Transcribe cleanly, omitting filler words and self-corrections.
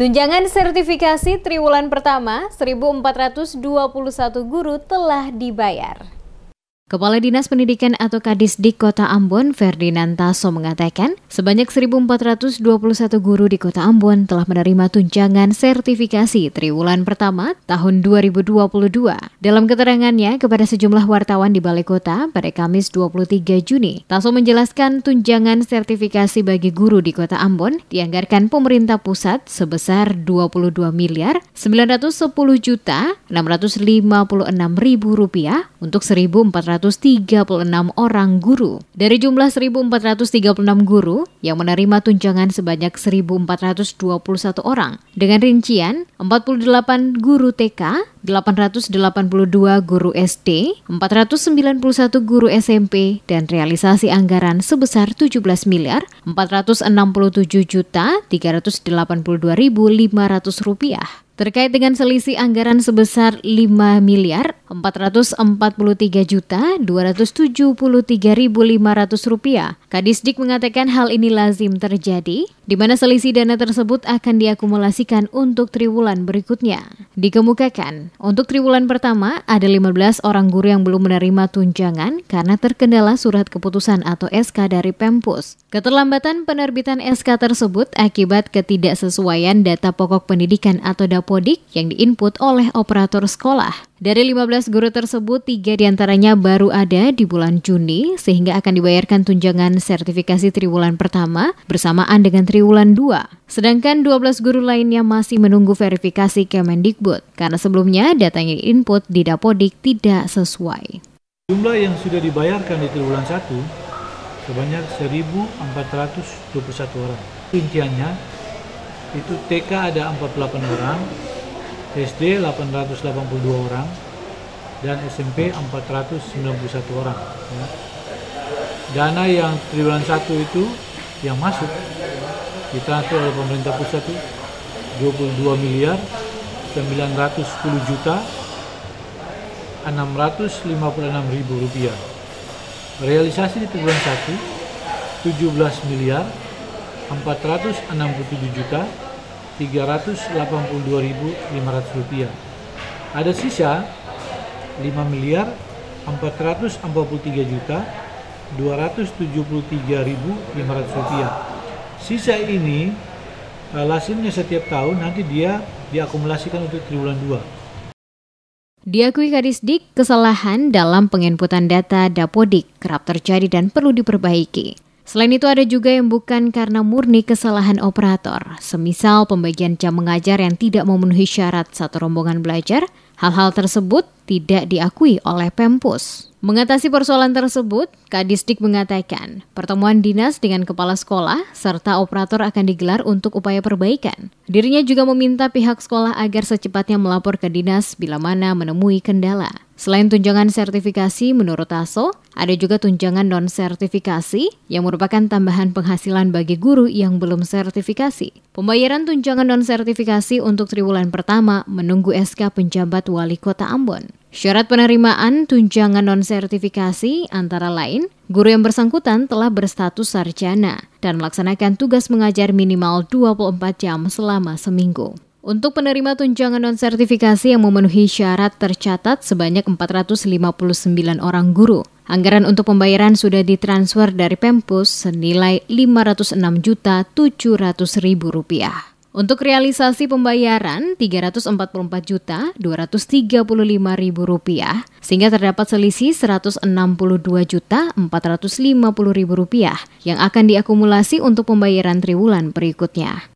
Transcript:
Tunjangan sertifikasi triwulan pertama 1.421 guru telah dibayar. Kepala Dinas Pendidikan atau Kadisdik Kota Ambon, Ferdinand Taso mengatakan, sebanyak 1.421 guru di Kota Ambon telah menerima tunjangan sertifikasi triwulan pertama tahun 2022. Dalam keterangannya kepada sejumlah wartawan di Balai Kota pada Kamis 23 Juni, Taso menjelaskan tunjangan sertifikasi bagi guru di Kota Ambon dianggarkan pemerintah pusat sebesar 22 miliar 910 juta 656 ribu rupiah untuk 1.436 orang guru. Dari jumlah 1.436 guru yang menerima tunjangan sebanyak 1.421 orang, dengan rincian 48 guru TK, 882 guru SD, 491 guru SMP, dan realisasi anggaran sebesar 17 miliar 467 juta 382.500 rupiah. Terkait dengan selisih anggaran sebesar 5 miliar 443 juta 273.500 rupiah, Kadisdik mengatakan hal ini lazim terjadi, di mana selisih dana tersebut akan diakumulasikan untuk triwulan berikutnya. Dikemukakan, untuk triwulan pertama ada 15 orang guru yang belum menerima tunjangan karena terkendala surat keputusan atau SK dari Pempus. Keterlambatan penerbitan SK tersebut akibat ketidaksesuaian data pokok pendidikan atau Dapodik yang diinput oleh operator sekolah. Dari 15 guru tersebut, 3 diantaranya baru ada di bulan Juni, sehingga akan dibayarkan tunjangan sertifikasi triwulan pertama bersamaan dengan triwulan 2. Sedangkan 12 guru lainnya masih menunggu verifikasi Kemendikbud, karena sebelumnya data yang diinput di Dapodik tidak sesuai. Jumlah yang sudah dibayarkan di triwulan 1 sebanyak 1.421 orang. Rinciannya, itu TK ada 48 orang, SD 882 orang, dan SMP 491 orang. Dana yang triwulan 1 itu yang masuk ditransfer oleh pemerintah pusat itu 22 miliar 910 juta 656 ribu rupiah. Realisasi di triwulan 1 17 miliar 467 juta 382.500 rupiah. Ada sisa 5 miliar 443 juta 273.500 rupiah. Sisa ini lazimnya setiap tahun nanti dia diakumulasikan untuk triwulan 2. Diakui Kadisdik, kesalahan dalam penginputan data Dapodik kerap terjadi dan perlu diperbaiki. Selain itu ada juga yang bukan karena murni kesalahan operator, semisal pembagian jam mengajar yang tidak memenuhi syarat satu rombongan belajar, hal-hal tersebut tidak diakui oleh Pempus. Mengatasi persoalan tersebut, Kadisdik mengatakan pertemuan dinas dengan kepala sekolah serta operator akan digelar untuk upaya perbaikan. Dirinya juga meminta pihak sekolah agar secepatnya melapor ke dinas bila mana menemui kendala. Selain tunjangan sertifikasi, menurut Taso, ada juga tunjangan non-sertifikasi yang merupakan tambahan penghasilan bagi guru yang belum sertifikasi. Pembayaran tunjangan non-sertifikasi untuk triwulan pertama menunggu SK penjabat Wali Kota Ambon. Syarat penerimaan tunjangan non-sertifikasi antara lain, guru yang bersangkutan telah berstatus sarjana dan melaksanakan tugas mengajar minimal 24 jam selama seminggu. Untuk penerima tunjangan non-sertifikasi yang memenuhi syarat tercatat sebanyak 459 orang guru. Anggaran untuk pembayaran sudah ditransfer dari Pempus senilai Rp506.700.000. Untuk realisasi pembayaran Rp344.235.000 sehingga terdapat selisih Rp162.450.000 yang akan diakumulasi untuk pembayaran triwulan berikutnya.